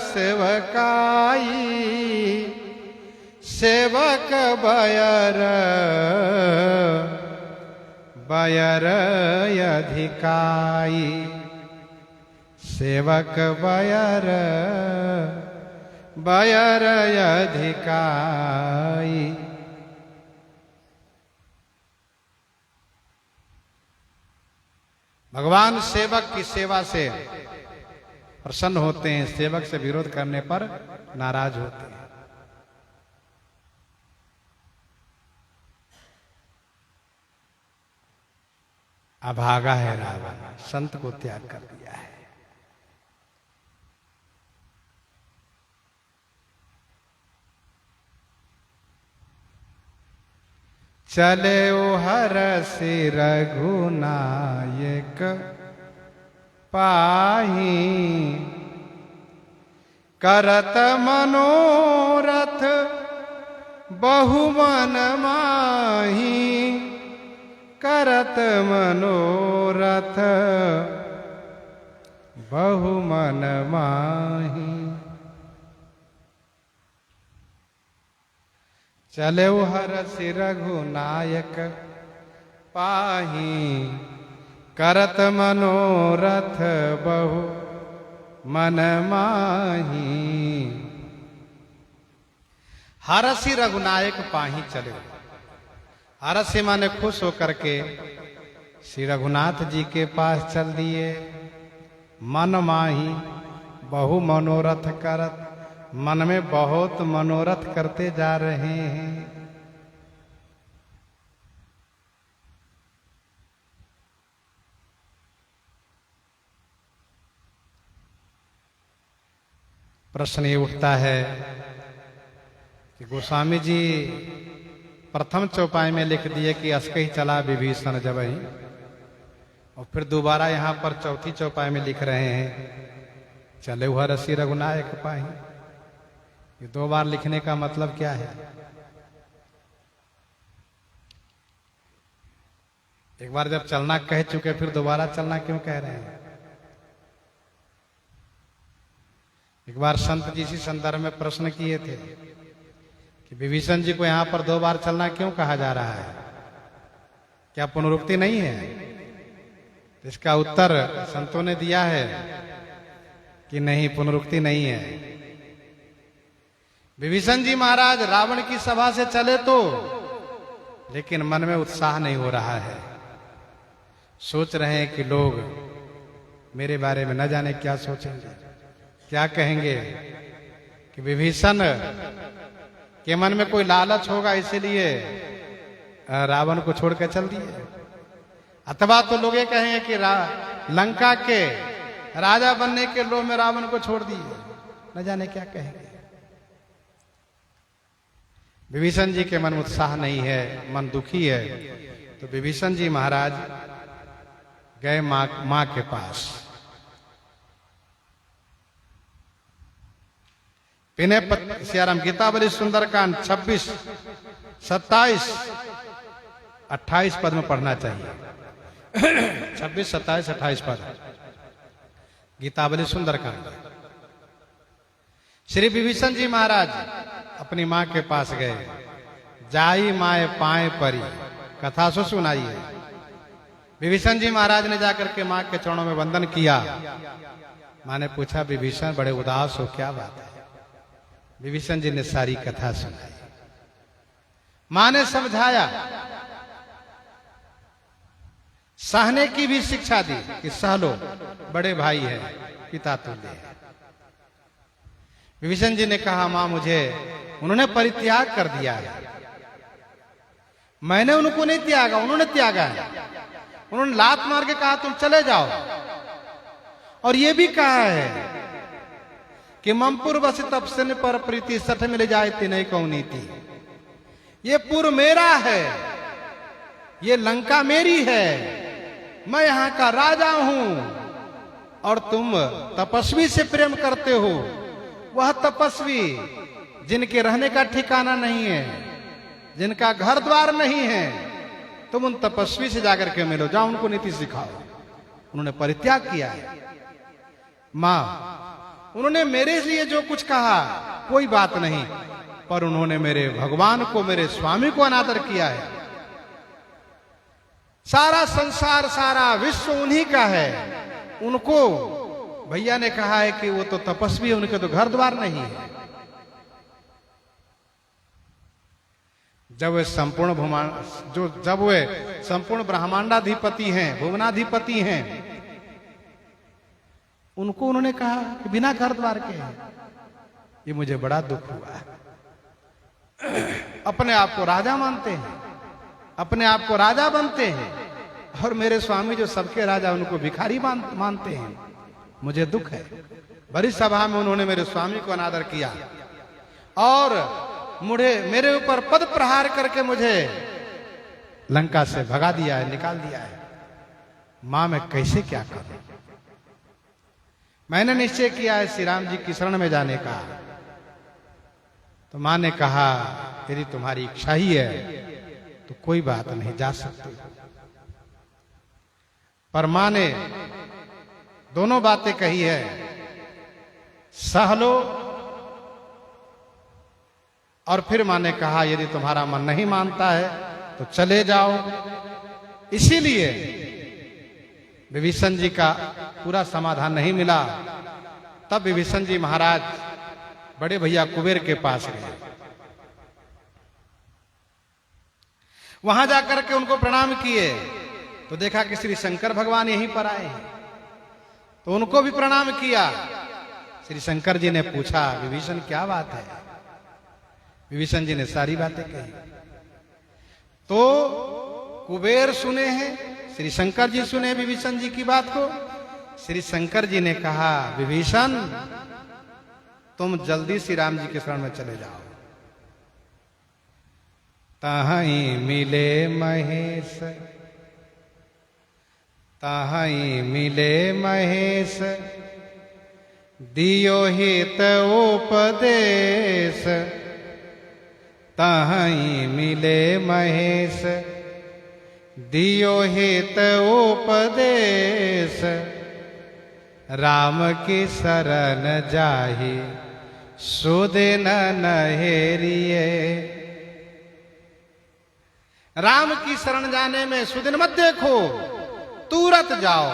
सेवकाई, सेवक बयर बयर अधिकाई, सेवक बयर बयर अधिकाई। भगवान सेवक की सेवा से प्रसन्न होते हैं, सेवक से विरोध करने पर नाराज होते हैं। अभागा है रावण, संत को त्याग कर दिया है। चले ओ हरसि रघुनायक पाही, करत मनोरथ बहुमन माही, करत मनोरथ बहुमन माही। चले हरसि रघुनायक पाही, करत मनोरथ बहु मन माही। हरसि रघुनायक पाही चले, हरसि माने खुश होकर के श्री रघुनाथ जी के पास चल दिए। मन माही बहु मनोरथ करत, मन में बहुत मनोरथ करते जा रहे हैं। प्रश्न ये उठता है कि गोस्वामी जी प्रथम चौपाई में लिख दिए कि अस्कहि चला विभीषण जबहि, और फिर दोबारा यहाँ पर चौथी चौपाई में लिख रहे हैं चले हरसि रघुनायक पाही। ये दो बार लिखने का मतलब क्या है? एक बार जब चलना कह चुके फिर दोबारा चलना क्यों कह रहे हैं? एक बार संत जी इसी संदर्भ में प्रश्न किए थे कि विभीषण जी को यहां पर दो बार चलना क्यों कहा जा रहा है, क्या पुनरुक्ति नहीं है? इसका उत्तर संतों ने दिया है कि नहीं, पुनरुक्ति नहीं है। विभीषण जी महाराज रावण की सभा से चले तो, लेकिन मन में उत्साह नहीं हो रहा है। सोच रहे हैं कि लोग मेरे बारे में न जाने क्या सोचेंगे, क्या कहेंगे, कि विभीषण के मन में कोई लालच होगा इसीलिए रावण को छोड़ कर चल दिए। अथवा तो लोग ये कहेंगे कि लंका के राजा बनने के लोभ में रावण को छोड़ दिए, न जाने क्या कहेंगे। विभीषण जी के मन में उत्साह नहीं है, मन दुखी है। तो विभीषण जी महाराज गए मां के पास। सियाराम गीतावली सुंदरकांड 26, 27, 28 पद में पढ़ना चाहिए। 26, 27, 28 पद गीतावली सुंदरकांड। श्री विभीषण जी महाराज अपनी मां के पास गए। जाई माए पाए परी, कथा सो सुनाइए। विभीषण जी महाराज ने जाकर के मां के चरणों में वंदन किया। मां ने पूछा, विभीषण बड़े उदास हो, क्या बात है? विभीषण जी ने सारी कथा सुनाई। मां ने समझाया, सहने की भी शिक्षा दी कि सह लो, बड़े भाई है, पिता तुल्य है। विभीषण जी ने कहा, मां मुझे उन्होंने परित्याग कर दिया है। मैंने उनको नहीं त्यागा, उन्होंने त्यागा है। उन्होंने लात मार के कहा तुम चले जाओ, और ये भी कहा है कि ममपुर बस तपसन पर प्रीति सठ मिल जाए तिनय कौ नीति। ये पुर मेरा है, ये लंका मेरी है, मैं यहां का राजा हूं, और तुम तपस्वी से प्रेम करते हो। वह तपस्वी जिनके रहने का ठिकाना नहीं है, जिनका घर द्वार नहीं है, तुम उन तपस्वी से जाकर के मिलो, जाओ उनको नीति सिखाओ। उन्होंने परित्याग किया है। मां, उन्होंने मेरे लिए जो कुछ कहा कोई बात नहीं, पर उन्होंने मेरे भगवान को, मेरे स्वामी को अनादर किया है। सारा संसार, सारा विश्व उन्हीं का है। उनको भैया ने कहा है कि वो तो तपस्वी है, उनके तो घर द्वार नहीं है। जब वे संपूर्ण ब्रह्मांडाधिपति हैं, भुवनाधिपति हैं, उनको उन्होंने कहा कि बिना घर द्वार के हैं। ये मुझे बड़ा दुख हुआ। अपने आप को राजा मानते हैं, अपने आप को राजा बनते हैं, और मेरे स्वामी जो सबके राजा, उनको भिखारी मानते हैं। मुझे दुख है। बड़ी सभा में उन्होंने मेरे स्वामी को अनादर किया और मेरे ऊपर पद प्रहार करके मुझे लंका से भगा दिया है, निकाल दिया है। मां, मैं कैसे क्या करूं? मैंने निश्चय किया है श्री राम जी की शरण में जाने का। तो मां ने कहा, यदि तुम्हारी इच्छा ही है तो कोई बात नहीं, जा सकती। पर मां ने दोनों बातें कही है, सह लो, और फिर मां ने कहा यदि तुम्हारा मन नहीं मानता है तो चले जाओ। इसीलिए विभीषण जी का पूरा समाधान नहीं मिला। तब विभीषण जी महाराज बड़े भैया कुबेर के पास गए। वहां जाकर के उनको प्रणाम किए तो देखा कि श्री शंकर भगवान यहीं पर आए हैं, तो उनको भी प्रणाम किया। श्री शंकर जी ने पूछा, विभीषण क्या बात है? विभीषण जी ने सारी बातें कही। तो कुबेर सुने हैं, श्री शंकर जी सुने विभीषण जी की बात को। श्री शंकर जी ने कहा, विभीषण तुम जल्दी श्री राम जी के शरण में चले जाओ। ताहीं मिले महेश, ताहीं मिले महेश, दियो हित उपदेश। ताहीं मिले महेश, दियो हित उपदेश। राम की शरण जाहि सुदिन नहेरिए। राम की शरण जाने में सुदिन मत देखो, तुरंत जाओ।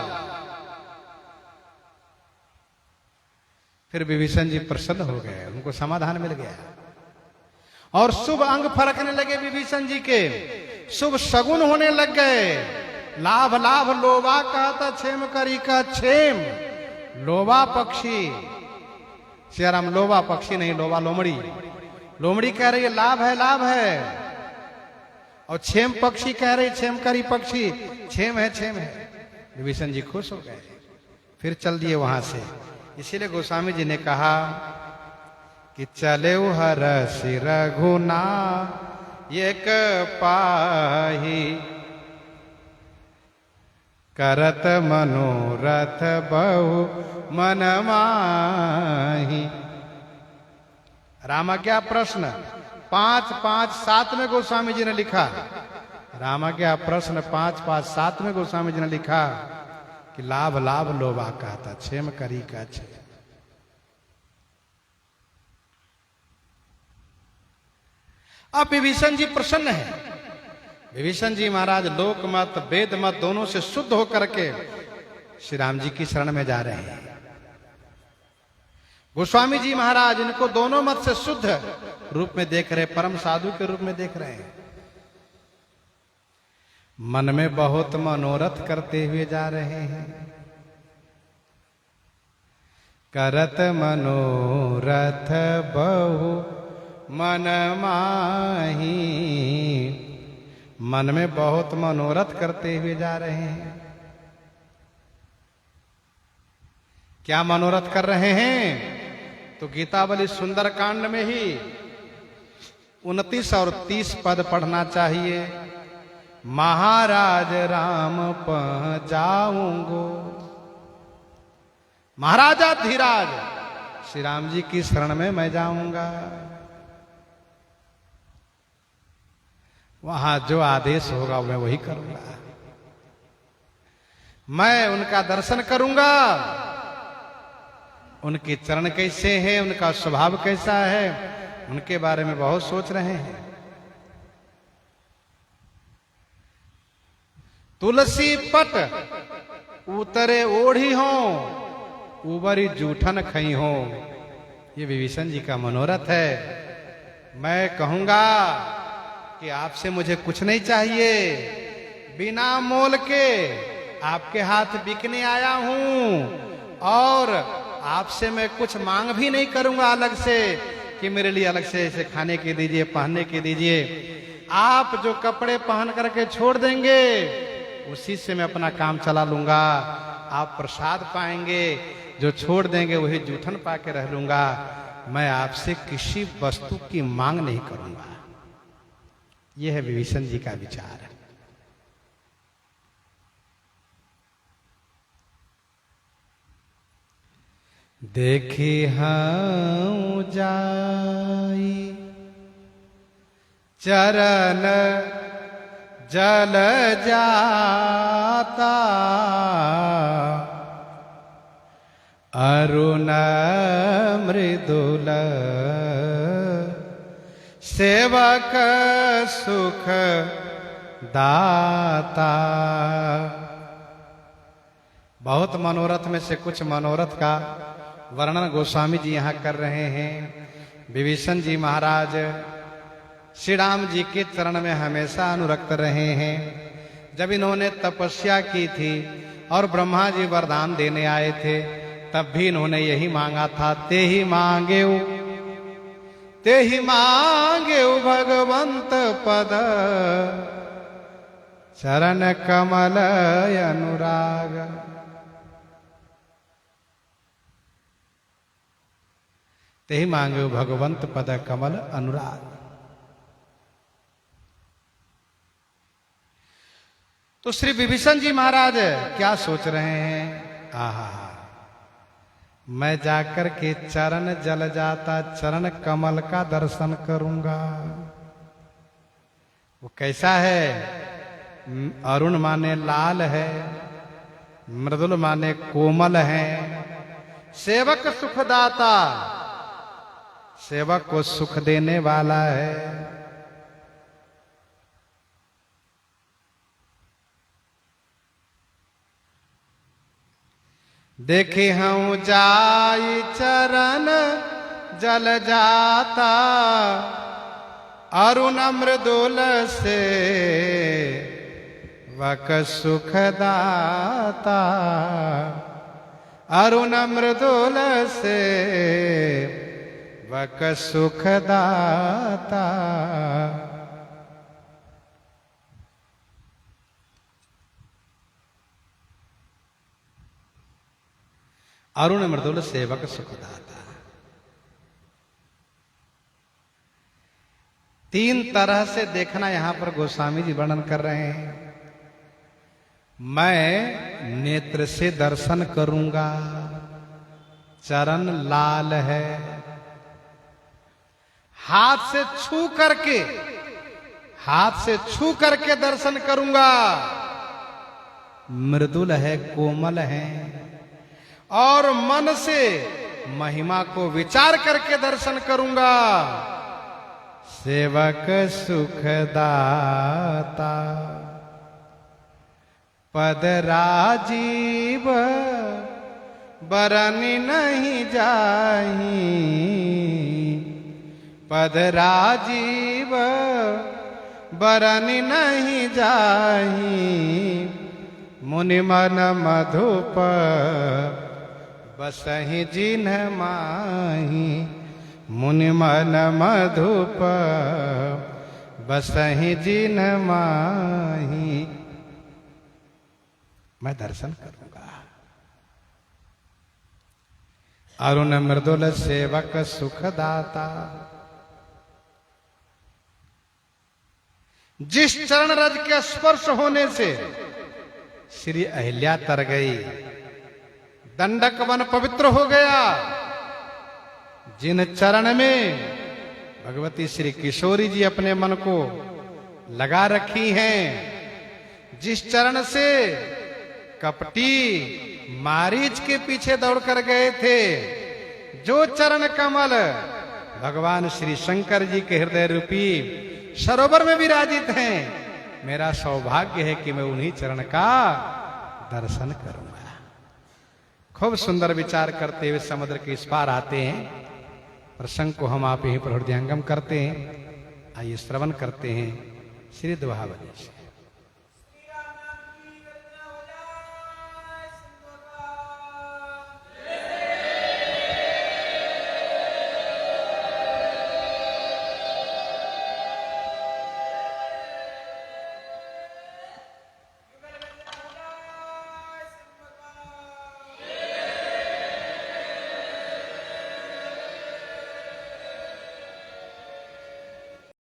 फिर विभीषण जी प्रसन्न हो गए, उनको समाधान मिल गया और शुभ अंग फरकने लगे विभीषण जी के, शुभ शगुन होने लग गए। लाभ लाभ लोभा कहता क्षेम करी का क्षेम। लोभा पक्षी, श्रीराम लोभा पक्षी नहीं, लोभा लोमड़ी। लोमड़ी कह रही है लाभ है, लाभ है, और क्षेम पक्षी कह रही क्षेम करी पक्षी, क्षेम है, क्षेम है। विभीषण जी खुश हो गए, फिर चल दिए वहां से। इसीलिए गोस्वामी जी ने कहा कि चले हर सिर रघुना एक पाही, करत मनोरथ बहु मन माही। रामाज्ञा प्रश्न 5-5-7 में गोस्वामी जी ने लिखा। रामाज्ञा प्रश्न 5-5-7 में गोस्वामी जी ने लिखा कि लाभ लाभ लोभा कहता क्षेम करी का क्षेम। अब विभीषण जी प्रसन्न है। विभीषण जी महाराज लोक मत वेद मत दोनों से शुद्ध होकर के श्री राम जी की शरण में जा रहे हैं। गोस्वामी जी महाराज इनको दोनों मत से शुद्ध रूप में देख रहे, परम साधु के रूप में देख रहे हैं। मन में बहुत मनोरथ करते हुए जा रहे हैं। करत मनोरथ बहु मन माही। मन में बहुत मनोरथ करते हुए जा रहे हैं। क्या मनोरथ कर रहे हैं? तो गीतावली सुंदर कांड में ही 29 और 30 पद पढ़ना चाहिए। महाराज राम जाऊंगो। महाराजा धीराज श्री राम जी की शरण में मैं जाऊंगा। वहां जो आदेश होगा मैं वही करूंगा। मैं उनका दर्शन करूंगा। उनके चरण कैसे हैं, उनका स्वभाव कैसा है, उनके बारे में बहुत सोच रहे हैं। तुलसी पट उतरे ओढ़ी हो, उबरी जूठन खई हो। ये विभीषण जी का मनोरथ है। मैं कहूंगा कि आपसे मुझे कुछ नहीं चाहिए, बिना मोल के आपके हाथ बिकने आया हूं, और आपसे मैं कुछ मांग भी नहीं करूंगा अलग से कि मेरे लिए अलग से ऐसे खाने के दीजिए, पहनने के दीजिए। आप जो कपड़े पहन करके छोड़ देंगे उसी से मैं अपना काम चला लूंगा। आप प्रसाद पाएंगे, जो छोड़ देंगे वही जूठन पा के रह लूंगा। मैं आपसे किसी वस्तु की मांग नहीं करूंगा। यह है विभीषण जी का विचार। देखी हूं जाई चरण जल जाता, अरुण मृदुल सेवक सुख दाता। बहुत मनोरथ में से कुछ मनोरथ का वर्णन गोस्वामी जी यहाँ कर रहे हैं। विभीषण जी महाराज श्री राम जी के चरण में हमेशा अनुरक्त रहे हैं। जब इन्होंने तपस्या की थी और ब्रह्मा जी वरदान देने आए थे, तब भी इन्होंने यही मांगा था, ते ही मांगे भगवंत पद, चरण कमल अनुराग। ते ही मांगे भगवंत पद कमल अनुराग। तो श्री विभीषण जी महाराज क्या सोच रहे हैं? आहा, मैं जाकर के चरण जल जाता, चरण कमल का दर्शन करूंगा। वो कैसा है? अरुण माने लाल है, मृदुल माने कोमल है, सेवक सुखदाता, सेवक को सुख देने वाला है। देखे हूं जाई चरण जल जाता, अरुण मृदुल से वक सुखदाता, अरुण मृदुल से वक सुखदाता। अरुण मृदुल सेवक सुखदाता। तीन तरह से देखना यहां पर गोस्वामी जी वर्णन कर रहे हैं। मैं नेत्र से दर्शन करूंगा, चरण लाल है। हाथ से छू करके दर्शन करूंगा, मृदुल है, कोमल है। और मन से महिमा को विचार करके दर्शन करूंगा, सेवक सुखदाता। पद राजीव बरनी नहीं जाही, पद राजीव बरनी नहीं जाही। मुनि मन मधुप बसहि जिन्ह माही, मुनि मन मधुप बसहि जिन्ह माही। मैं दर्शन करूंगा। अरुण मृदुल सेवक सुखदाता। जिस चरण रज के स्पर्श होने से श्री अहिल्या तर गई, दंडक वन पवित्र हो गया, जिन चरण में भगवती श्री किशोरी जी अपने मन को लगा रखी हैं, जिस चरण से कपटी मारीच के पीछे दौड़ कर गए थे, जो चरण कमल भगवान श्री शंकर जी के हृदय रूपी सरोवर में विराजित हैं, मेरा सौभाग्य है कि मैं उन्हीं चरण का दर्शन करूंगा। खूब सुंदर विचार करते हुए समुद्र के इस पार आते हैं। प्रसंग को हम आप यहीं पर हृदयंगम करते हैं। आइए श्रवण करते हैं श्री दोहावली से।